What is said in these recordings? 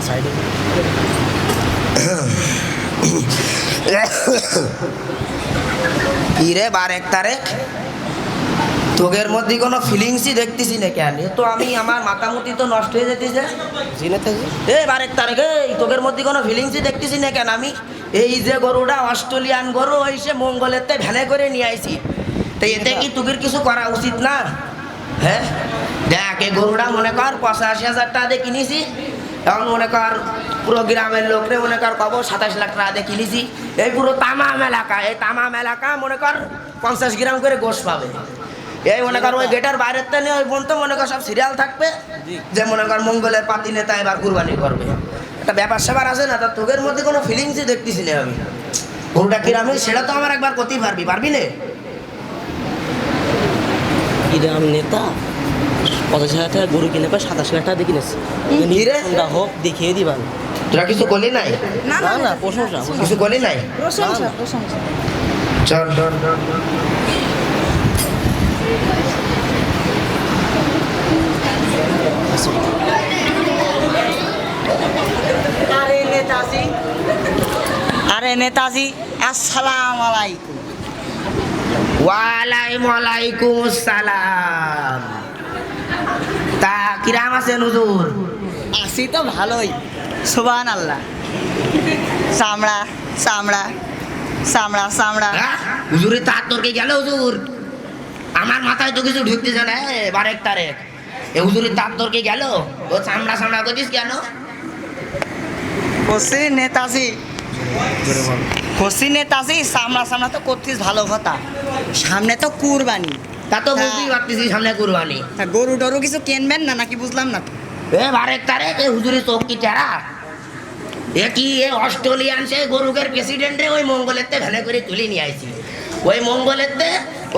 সাইডে কি রে বারেক তারেক, তোগের মধ্যে কোনো ফিলিংসই দেখতেছি না কেন? তো আমি আমার মাতামতি তো নষ্ট হয়ে যেতেছে। এ বারেক তারেক, এই তোগের মধ্যে কোনো ফিলিংসই দেখতেছি না কেন? আমি এই যে গরুটা অস্ট্রেলিয়ান গরু হয়েছে মঙ্গলেতে ভ্যানে করে নিয়ে আইছি, তো এতে কি তোগের কিছু করা উচিত না? হ্যাঁ দেখ, এই গরুটা মনে কর 85,000 টাকা দিয়ে কিনেছি, এখন মনে কর পুরো গ্রামের লোকরে মনে কর কব 27 লাখ টাকা দিয়ে কিনেছি। এই পুরো তামাম এলাকা, এই তামাম এলাকা মনে কর 50 গ্রাম করে গোশ পাবে। এই মনে কর ওই গেটের বাইরের থেকে ওই পর্যন্ত মনে কর সব সিরিয়াল থাকবে যে মনে কর মঙ্গলের পাতি নেতা এবার কুরবানি করবে। একটা ব্যাপার স্যাপার আছে না? তা তোদের মধ্যে কোনো ফিলিংসই দেখতেছি না আমি। গরুটা কিরামি সেটা তো আমার একবার করতেই পারবি, পারবি না? গ্রাম নেতা 50,000 টাকা গরু কিনে পায় 27 লাখ টাকা দিয়ে কিনেছে। হোক দেখিয়ে দিবান। তোরা কিছু করলি নাই? না না না, প্রশংসা কিছু করলি নাই? প্রশংসা প্রশংসা। চল আরে নেতাজি আসসালামু আলাইকুম। ওয়ালাইকুম আসসালাম। তা কিরাম আছেন হুজুর? আছি তো ভালোই, সুবহানাল্লাহ। চামড়া চামড়া চামড়া চামড়া। হুজুরের তার তোরকে গেল হুজুর, আমার মাথায় তো কিছু ঢুকতেছে না। বারেক তারেক, এ হুজুরের তার তোরকে গেল, ও চামড়া চামড়া করছিস কেন? কসি নেতাজি চামড়া চামড়া তো করছিস ভালো কথা, সামনে তো কুরবানি। তা তো বুঝতেই পারতেছি সামনে কুরবানি। তা গরু টরু কিছু কিনবেন না নাকি? বুঝলাম না। এ বারেক তারেক, এ হুজুরের চোখ কি টেরা? এ কি এ অস্ট্রেলিয়ান সে গরুকের প্রেসিডেন্টে ওই মঙ্গলেতে ভ্যানে করে তুলে নিয়ে আইছি। ওই মঙ্গলেতে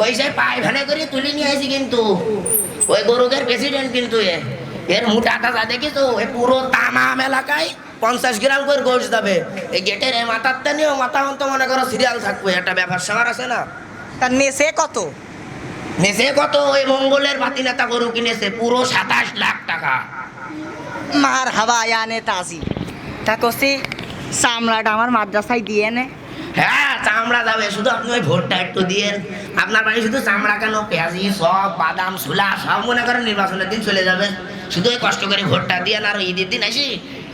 ওই সে পায়ে ভ্যানে করে তুলে নিয়ে আইছি, কিন্তু ওই গরুকের প্রেসিডেন্ট কিন্তু এর মোটাটা যা দেখিস, এ পুরো তামাম এলাকায় 50 গ্রাম করে গোশ যাবে। এই গেটের এ মাথারটা নিয়েও মাথা তো মনে করো সিরিয়াল থাকবে। একটা ব্যাপার স্যাপার আছে না? তার নেশে কত? নেছে কত? ওই মঙ্গলের বাতি নেতা গরু কিনেছে পুরো 27 লাখ টাকা। মার হাবা ইয়া নেতাজি। তা কসি চামড়াটা আমার মাদ্রাসায় দিয়ে নে। হ্যাঁ চামড়া যাবে, শুধু আপনি ওই ভোটটা একটু দিয়েন। আপনার বাড়ি শুধু চামড়া কেন, পেঁয়াজি সব বাদাম ছোলা সব মনে করেন নির্বাচনের দিন চলে যাবে। শুধু ওই কষ্ট করে ভোটটা দিয়েন, আর ঈদের দিন আসি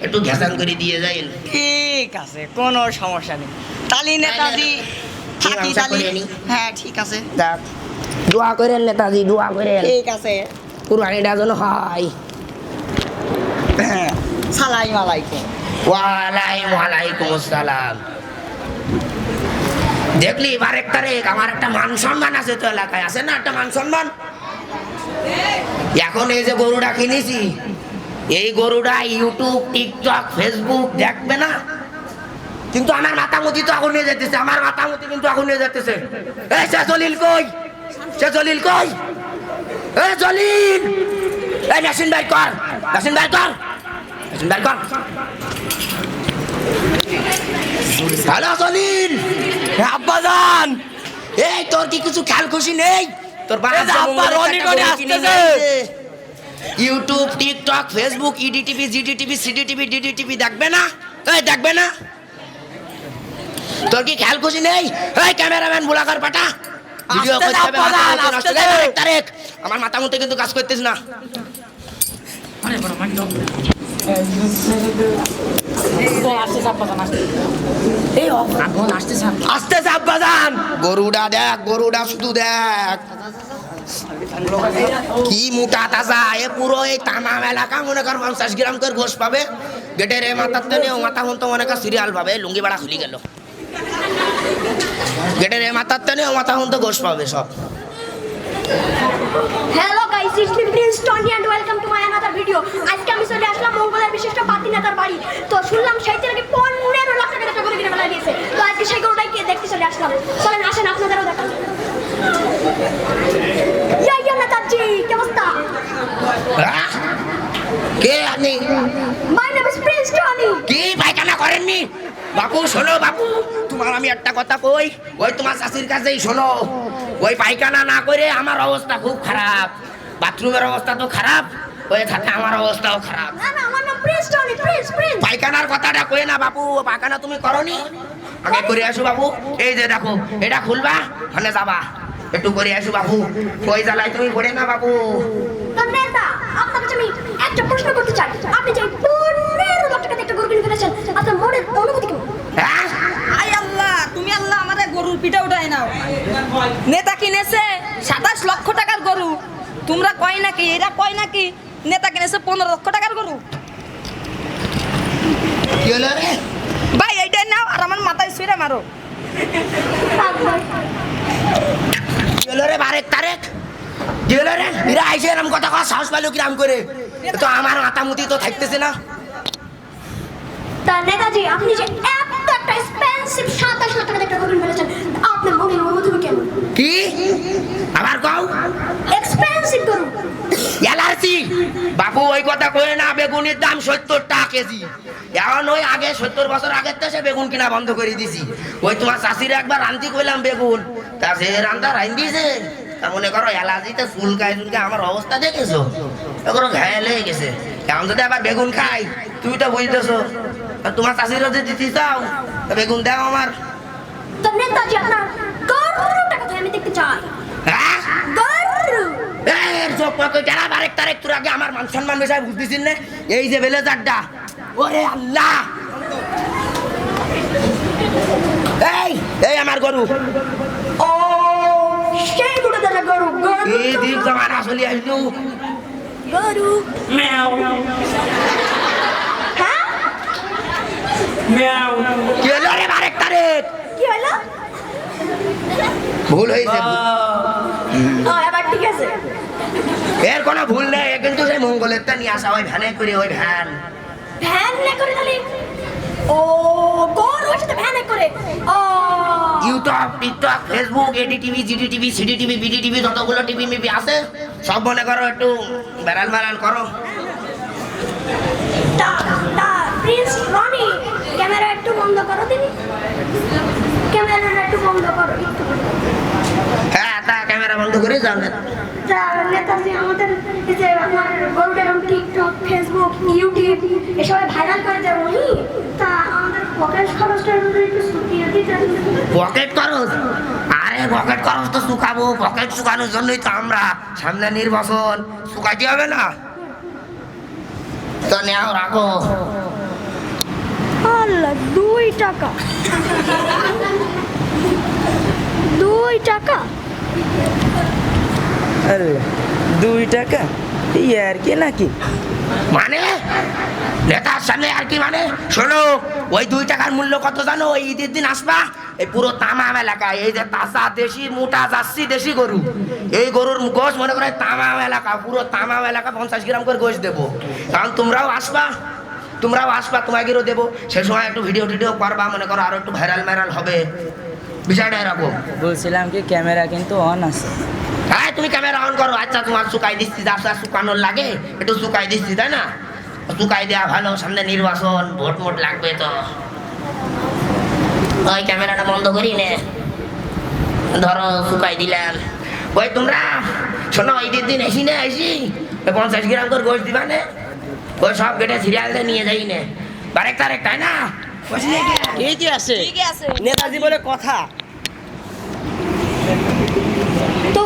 একটু ঘেঁচান করে দিয়ে যাইন। ঠিক আছে, কোনো সমস্যা নেই। তালি নেতাজি থাকি তালি। হ্যাঁ ঠিক আছে, যাক, দোয়া করেন নেতাজি, দোয়া করেন ঠিক আছে। কুরবানিটা যেন হয়। সালাম আলাইকুম। ওয়ালাইকুম আসসালাম। দেখলি বারেক তারেক, আমার একটা মান সম্মান আছে তো এলাকায়, আছে না একটা মান সম্মান? এখন এই যে গরুটা কিনেছি, এই গরুটা ইউটিউব টিকটক ফেসবুক দেখবে না, কিন্তু আমার মাতামতি তো এখন নিয়ে যেতেছে, আমার মাতামতি কিন্তু এখন নিয়ে যেতেছে। এই সে জলিল কই? সে জলিল কই? এ জলিল, এই মেশিন বাইর কর, মেশিন বাইর কর, মেশিন বাইর কর। হ্যালো জলিল। আব্বাজান, এই তোর কি কিছু খেয়াল খুশি নেই? তোর ইউটিউব টিকটক ফেসবুক ইডিটিভি জিডিটিভি সিডিটিভি ডিডিটিভি দেখবে না? এই দেখবে না? তোর কি খেয়াল খুশি নেই? এই ক্যামেরাম্যান বুলাকার পাঠা, ভিডিও করতে হবে। তারেক, আমার মাথা মতো কিন্তু কাজ করতেছ না। আস্তে আব্বাজান, গরুটা দেখ, গরুটা শুধু দেখ কি মোটা তাজা। এ পুরো এই তামাম এলাকা মনে কর 50 গ্রাম করে গোশ পাবে। গেটের এ মাথার টেনে ও মাথা হন তো মনে কর সিরিয়াল পাবে। লুঙ্গি বাড়া খুলি গেল, গেটের এ মাথার টেনে ও মাথা হন তো গোশ পাবে সব। Hello guys, it's me Prince Tony and welcome to my another video. আজকে আমি চলে আসলাম মঙ্গলের বিশিষ্ট পাতি নেতার বাড়ি। তো শুনলাম সেই থেকে 15 লাখ টাকা একটা গরু কিনে ফেলা দিয়েছে। তো আজকে সেই গরুটাই দেখতে চলে আসলাম। চলেন আসেন, আপনাদেরও দেখান। ইয়া নেতাজি, কি অবস্থা? কে আপনি? My name is Prince Tony. কি পায়খানা করেননি? বাপু শোনো, বাপু তোমার আমি একটা কথা কই, ওই তোমার চাষির কাছেই শোনো। ওই পায়খানা না করে আমার অবস্থা খুব খারাপ, বাথরুমের অবস্থা তো খারাপ, ওই সাথে আমার অবস্থাও খারাপ। না না, আমার নাম প্রিন্স টনি, প্রিন্স। পায়খানার কথাটা কয়ে না বাপু, পায়খানা তুমি করনি, আগে করে আসো বাবু। এই যে দেখো এটা খুলবা, ওখানে যাবা, একটু করে আসো বাবু। কই জ্বালাই তুমি করে না বাবু। তো নেতা, আপনার কাছে আমি একটা প্রশ্ন করতে চাই। আপনি যে 15 লাখ টাকা দিয়ে একটা গরু কিনে ফেলেছেন, আপনার মনের অনুভূতি কেমন? হ্যাঁ আই আল্লাহ, তুমি আল্লাহ আমাদের গরুর পিঠা উঠাই নাও। নেতা কিনেছে 27 লক্ষ টাকার গরু, তোমরা কয় নাকি, এরা কয় নাকি নেতা কিনেছে 15 লক্ষ টাকার গরু। কি হলো রে? ভাই এইটাই নাও আর আমার মাথায় ছুঁড়ে মারো। কি হলো রে বারেক তারেক? কি হলো রে? এরা আইসে এরম কথা কওয়া সাহস পাইলো কিরাম করে? এ তো আমার মাতামুতি তো থাকতেছে না। তা নেতাজি, আপনি যে এত একটা এক্সপেন্সিভ 27 লাখ টাকা দিয়ে একটা গরু কিনে ফেলেছেন, আপনার মনের অনুভূতি কেমন? কি আবার কও? এক্সপেন্সিভ গরু। এলার্জি বাবু, ওই কথা কয়ে না। বেগুনের দাম 70 টাকা কেজি। এখন ওই আগে 70 বছর আগের তো সে বেগুন কিনা বন্ধ করে দিছি। ওই তোমার চাষির একবার রান্তি কইলাম বেগুন, তা সে রান্না রাইন দিয়েছে। তা মনে করো অ্যালার্জিতে চুলকায় চুলকায় আমার অবস্থা দেখেছো, এগুলো ঘায়াল হয়ে গেছে। এখন যদি আবার বেগুন খাই, তুই তো বুঝতেছো, তোমার চাষিরও যদি দিতে চাও তা বেগুন দাও আমার। তো নেতাজি, আপনার গরুটা কোথায় আমি দেখতে চাই? হ্যাঁ গরু। এর চোখ পাকে যারা বারেক তারেক তোর আগে আমার মান সম্মান বিষয় বুঝতেছিস না? এই যে বেলেজারটা, ওরে আল্লাহ, এই এই আমার গরু। ও সেই বুড়ো দাদা গরু। গরু। এই দিক জমান আসলে আসলু। গরু। ম্যাও হ্যাঁ? ম্যাও। কি হলো রে বারেক তারেক? কি হলো? ভুল হয়েছে। এবার ঠিক আছে। এর কোনো ভুল নেই, এ কিন্তু সেই মঙ্গলের তা নিয়ে আসা, ওই ভ্যানে করে, ওই ভ্যান। ভ্যান না করে তাহলে? ও গরু সাথে ভ্যানে করে। ও YouTube, TikTok, Facebook, AD TV, GD TV, CD TV, BD TV, যতগুলো টিভি মিভি আছে সব মনে করো একটু বেড়াল বেড়াল করো। তা প্রিন্স রনি, ক্যামেরা একটু বন্ধ করো দিদি। ক্যামেরাটা একটু বন্ধ করো একটু। হ্যাঁ, তা ক্যামেরা বন্ধ করে যাও না। তা নেতাজি, আমাদের এই যে আপনার গরুটা এরকম টিকটক, ফেসবুক, ইউটিউব এসবে ভাইরাল করে দেবো, তা আমাদের পকেট খরচটা যদি একটু শুকিয়ে দিতেন। পকেট খরচ? আরে পকেট খরচ তো শুকাবো, পকেট শুকানোর জন্যই তো আমরা সামনে নির্বাচন, শুকাইতে হবে না? তো নেও, রাখো। আল্লাহ, 2 টাকা। 2 টাকা? 2 টাকা? এই আর কি নাকি? মানে নেতার সামনে আর কি মানে? শোনো, ওই 2 টাকার মূল্য কত জানো? ওই ঈদের দিন আসবা, এই পুরো তামাম এলাকায় এই যে তাজা দেশি মোটা যাচ্ছি দেশি গরু, এই গরুর গোশ মনে করে তামাম এলাকা, পুরো তামাম এলাকা 50 গ্রাম করে গোশ দেবো। কারণ তোমরাও আসবা, তোমাকেও দেবো। সে সময় একটু ভিডিও টিডিও করবা, মনে করো আরো একটু ভাইরাল ভাইরাল হবে। বিষয়টা এরকম। বলছিলাম কি ক্যামেরা কিন্তু অন আছে। হ্যাঁ, তুমি ক্যামেরা অন করো। আচ্ছা, তোমার শুকাই দিচ্ছি, যা শুকানোর লাগে একটু শুকাই দিচ্ছি, তাই না? শুকাই দেওয়া ভালো, সামনে নির্বাচন, ভোট মোট লাগবে তো। ওই ক্যামেরাটা বন্ধ করি নে, ধরো শুকাই দিলাম। ওই তোমরা শোনো, ঈদের দিন এসি না, এসি 50 গ্রাম করে গোশ দিবা নে, ওই সব গেটে সিরিয়াল নিয়ে যাই নে, বারেক তারেক, তাই না? ঠিকই আছে, ঠিকই আছে। নেতাজি বলে কথা। তো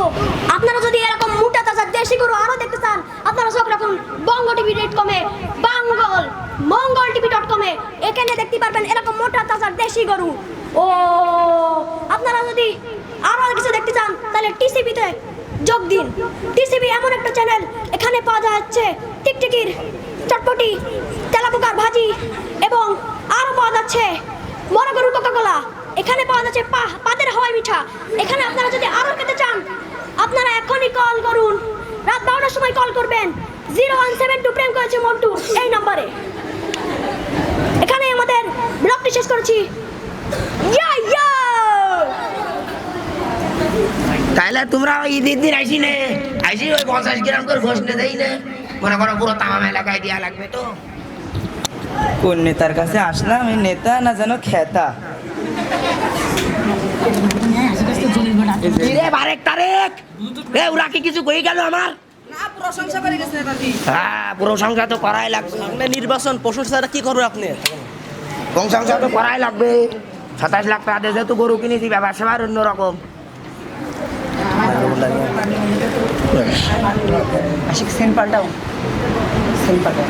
আপনারা যদি এরকম মোটা তাজা দেশি গরু আরো দেখতে চান, আপনারা চোখ রাখুন bongotv.com-এ, mongoltv.com-এ। এখানে দেখতে পারবেন এরকম মোটা তাজা দেশি গরু। ও আপনারা যদি আরো কিছু দেখতে চান তাহলে টিসিবিতে যোগ দিন। টিসিবি এমন একটা চ্যানেল, এখানে পাওয়া যাচ্ছে টিকটিকির চটপটি, তেলাপোকার ভাজি এবং আরো পাওয়া যাচ্ছে বড় গরুর কোকা-কোলা। এখানে পাওয়া যাচ্ছে পাতের হাওয়াই মিঠা। এখানে আপনারা যদি আরো খেতে চান, আপনারা এখনই কল করুন, রাত 12টার সময় কল করবেন 0172 প্রেম করেছে মন্টু এই নম্বরে। এখানে আমাদের ব্লগটি শেষ করেছি। তাইলে তোমরা ওই ঈদের দিন আইসি নে, আইসি ওই 50 গ্রাম করে গোশ নে দেই নে, মনে করো পুরো তামাম এলাকায় দেওয়া লাগবে তো। কোন নেতার কাছে আসলাম? এই নেতা না যেন খেতা। কিরে বারেক তারেক, ওরা কি কিছু কই গেল আমার? প্রশংসা করে গেছে নেতাজি। হ্যাঁ প্রশংসা তো করাই লাগবে। সামনে নির্বাচন প্রশংসা ছাড়া কি করবে আপনি? প্রশংসা তো করাই লাগবে। 27 লাখ টাকা দিয়ে যেহেতু গরু কিনেছি, ব্যাপার সেবার অন্যরকম। আশিক সেন পাল্টাও, সেন পাল্টাও।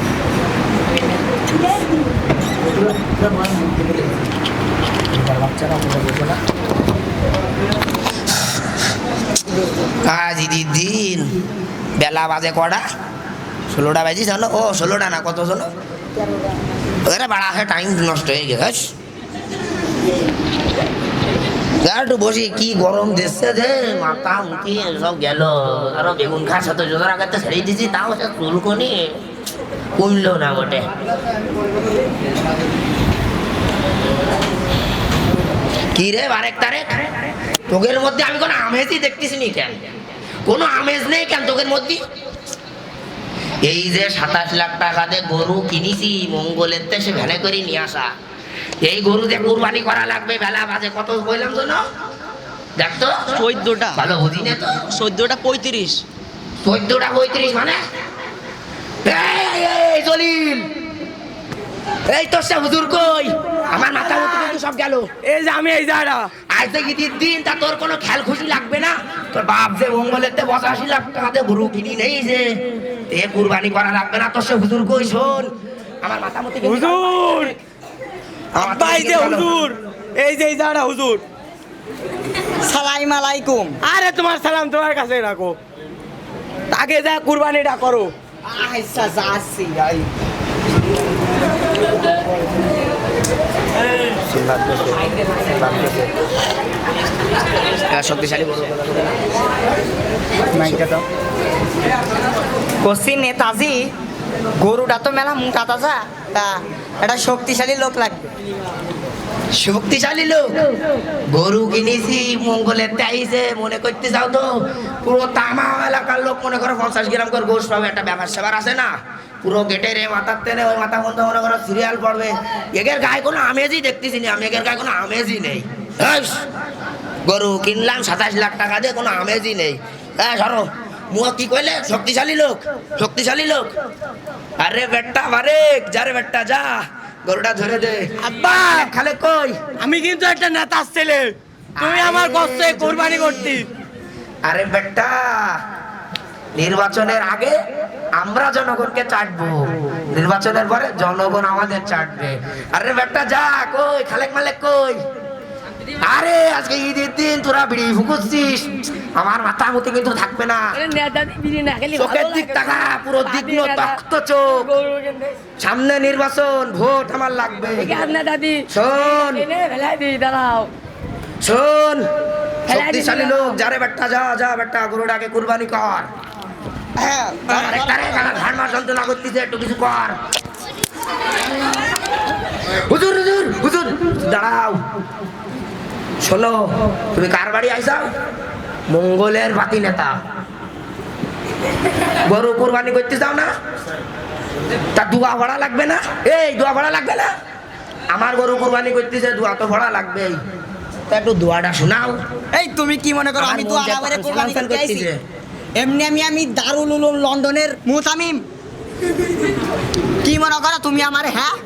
আজ ঈদের দিন বেলা বাজে কটা? 16টা বাজি জানো? ও 16টা না, কত জানো? ওরা বাড়া হয়, টাইম নষ্ট হয়ে গেছে। একটু বসি, কি গরম দিচ্ছে যে মাথা মুখি সব গেল। আরো বেগুন খাওয়ার সাথে যোজনা করতে ছেড়ে দিছি, তাও সে চুলকনি কমলো না বটে। কি রে বারেক তারেক, তোকের মধ্যে আমি কোনো আমেজই দেখতেছি নি কেন? কোনো আমেজ নেই কেন তোকের মধ্যে? এই যে 27 লাখ টাকাতে গরু কিনেছি মঙ্গলের সে ভ্যানে করে নিয়ে আসা, এই গরু যে কুরবানি করা লাগবে, বেলা বাজে কত বললাম তো না? দেখতো 14টা। ভালো বুঝি না তো। 14টা 35। 14টা 35 মানে? এই জলিল, এই তোর সে হুজুর কই? আমার মাথা মতো কিন্তু সব গেল। এই যে আমি এই জায়গা আজ থেকে ঈদের দিন, তা তোর কোনো খেয়াল খুশি লাগবে না? তোর বাপ যে মঙ্গলের 85 লাখ টাকাতে গরু কিনি নেই যে, এ কুরবানি করা লাগবে না? তোর সে হুজুর কই? শোন, আমার মাথা মতো হুজুর, আব্বা এই যে হুজুর, এই যে এই জায়গা হুজুর। সালাম আলাইকুম। আরে তোমার সালাম তোমার কাছে রাখো, তাকে যা কুরবানিটা করো। আচ্ছা যাচ্ছি। শক্তিশালী গরু। কসি নেতাজি, গরুটা তো মেলা মোটা তাজা, তা একটা শক্তিশালী লোক লাগবে। শক্তিশালী লোক? গরু কিনেছি মঙ্গলের তাইছে মনে করতে যাও তো পুরো তামা এলাকার লোক, মনে করো 50 গ্রাম করে গোশ পাবে। একটা ব্যাপার সেবার আছে না, পুরো গেটের এ মাথার তেনে ওই মাথা বন্ধ, মনে করো সিরিয়াল পড়বে। এগের গায়ে কোনো আমেজই দেখতেছি না আমি, এগের গায়ে কোনো আমেজই নেই। গরু কিনলাম 27 লাখ টাকা দিয়ে, কোনো আমেজই নেই। হ্যাঁ ধরো মুয়া কি কইলে? শক্তিশালী লোক, শক্তিশালী লোক। আরে বেটা বারেক, যারে বেটা যা গরুটা ধরে দে। আব্বা খালে কই? আমি কিন্তু একটা নেতার ছেলে, তুমি আমার কষ্টে কুরবানি করতি। আরে বেটা, নির্বাচনের আগে আমরা জনগণকে চাটবো, নির্বাচনের পরে জনগণ আমাদের চাটবে। আরে বেটা যা, কই খালেক মালেক কই? আরে আজকে ঈদের দিন তোরা বিড়ি ফুকুচ্ছিস, আমার মাথা মতো কিন্তু থাকবে না। চোখের দিক টাকা, পুরো দিগ্ন তক্ত চোখ। সামনে নির্বাচন, ভোট আমার লাগবে। শোন শোন, শক্তিশালী লোক, যারে বেটা যা যা বেটা গরুটাকে কুরবানি কর। ঘাড় মার যন্ত্রণা করতেছে, একটু কিছু কর। হুজুর হুজুর হুজুর দাঁড়াও, শোনো, তুমি কার বাড়ি আইসাও? মঙ্গলের বাতি নেতা। গরু কুরবানি করতে যাও না? তা দুয়া ভাড়া লাগবে না? এই দুয়া ভাড়া লাগবে না? আমার গরু কুরবানি করতেছে, দুয়া তো ভাড়া লাগবেই। তা একটু দুয়াটা শোনাও। এই তুমি কি মনে করো আমি তো আলাবারে কোরবানি করতে আইছি? এমনি আমি দারুল উলুম লন্ডনের মুতামিম। কি মনে করো তুমি আমার? হ্যাঁ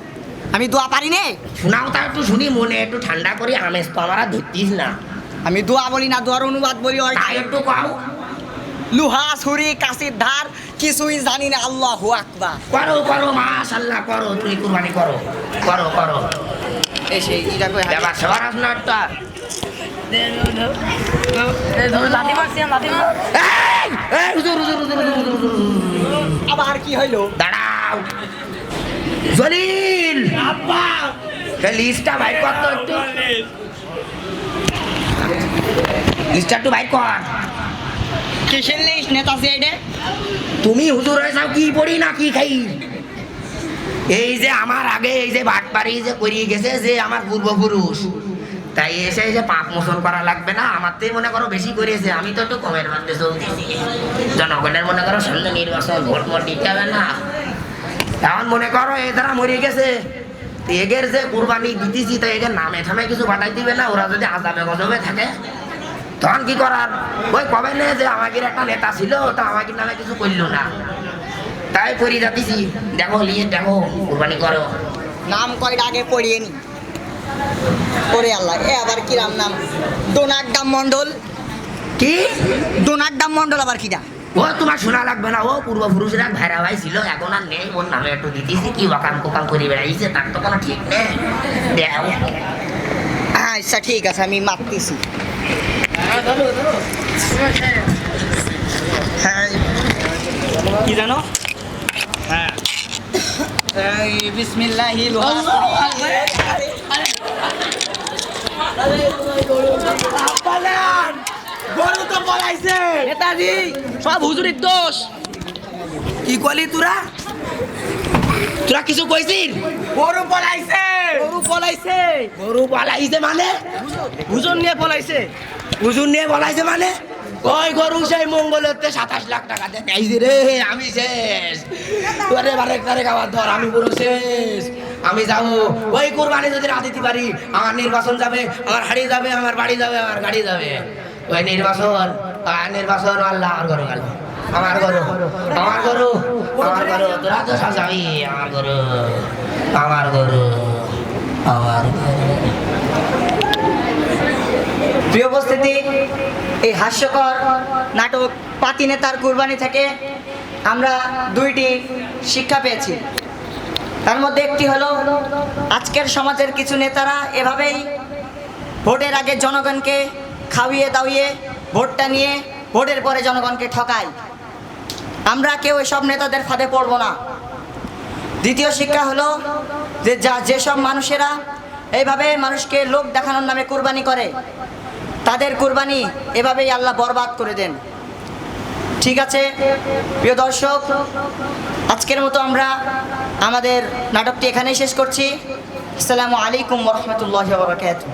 আমি দোয়া পারি নে? শোনাও তা একটু শুনি, মনে একটু ঠান্ডা করি। আমেজ তো আমার আর ধরতিস না। আমি দোয়া বলি না, দোয়ার অনুবাদ বলি। তাই একটু কও। লুহা ছুরি কাশির ধার কিছুই জানি না, আল্লাহু আকবার। করো করো, মাশাআল্লাহ করো, তুমি কুরবানি করো, করো করো। এই সেই এটা কই হাতে এবার সবার আসনা একটা। এই হুজুর হুজুর হুজুর হুজুর হুজুর। আবার কি হইলো? দাঁড়াও জলিল, আব্বা লিস্টটা ভাই কর তো একটু, লিস্টটা একটু ভাই কর। কিসের লিস্ট নেতাজি এটা? তুমি হুজুর হয়ে যাও, কি পড়ি না কি খাই? এই যে আমার আগে এই যে বাটপাড়ি যে করিয়ে গেছে যে আমার পূর্বপুরুষ, তাই এসে যে পাপ মোচন করা লাগবে না? আমার তো মনে করো বেশি করেছে, আমি তো একটু কমের মধ্যে চলতেছি। জনগণের মনে করো সামনে নির্বাচন, ভোট মোট দিতে হবে না? এখন মনে করো এ দ্বারা মরে গেছে, এগের যে কুরবানি দিতেছি, তো এগের নামে থামে কিছু পাঠাই দিবে না? ওরা যদি আজাবে গজবে থাকে তখন কি করার, ওই কবে নে যে আমাকে একটা নেতা ছিল, তা আমাকে নামে কিছু করলো না, তাই করি যাচ্ছি। দেখো লিয়ে দেখো, কুরবানি করো। নাম কয়টা আগে পড়িয়ে নি। ওরে আল্লাহ, এ আবার কিরাম নাম? ডোনাল্ড মন্ডল। কি ডোনাল্ড মন্ডল আবার কিটা? ও তোমার শোনা লাগবে না, ও পূর্বপুরুষরা ভাইরা ভাই ছিল, এখন আর নেই। ওর নামে একটু দিতেছি, কি ওকাম কোকাম করে বেড়াইছে, তার তো কোনো ঠিক নেই। দেখো আচ্ছা ঠিক আছে, আমি মারতেছি। হ্যাঁ, কি জানো? হ্যাঁ, বিসমিল্লাহি গরু তো পলাইছে। নেতাজি সব হুজুরির দোষ। কি কলি তোরা, তোরা কিছু কইছিস? গরু পলাইছে। গরু পলাইছে, গরু পালাইছে মানে? হুজুর নিয়ে পলাইছে। হুজুর নিয়ে বলাইছে মানে? ওই গরু সেই মঙ্গলেতে 27 লাখ টাকা দেখাইছি রে, আমি শেষ। ওরে বারেক তারেক আবার ধর, আমি পুরো শেষ। আমি যাবো ওই কুরবানি যদি না দিতে পারি, আমার নির্বাচন যাবে, আমার হাড়ি যাবে, আমার বাড়ি যাবে, আমার গাড়ি যাবে। ওই নির্বাচন আল্লাহ আমার গরু গেল, আমার গরু, আমার গরু, আমার গরু, তোরা তো সাজাবি। আমার গরু, আমার গরু, আমার গরু। প্রিয় উপস্থিতি, এই হাস্যকর নাটক পাতি নেতার কুরবানি থেকে আমরা দুইটি শিক্ষা পেয়েছি। তার মধ্যে একটি হলো, আজকের সমাজের কিছু নেতারা এভাবেই ভোটের আগে জনগণকে খাওয়িয়ে দাওয়িয়ে ভোটটা নিয়ে ভোটের পরে জনগণকে ঠকায়। আমরা কেউ এসব নেতাদের ফাঁদে পড়ব না। দ্বিতীয় শিক্ষা হলো যে যেসব মানুষেরা এইভাবে মানুষকে লোক দেখানোর নামে কুরবানি করে, তাদের কুরবানি এভাবেই আল্লাহ বরবাদ করে দেন। ঠিক আছে প্রিয় দর্শক, আজকের মতো আমরা আমাদের নাটকটি এখানেই শেষ করছি। আসসালামু আলাইকুম ওয়া রাহমাতুল্লাহি ওয়া বারাকাতুহু।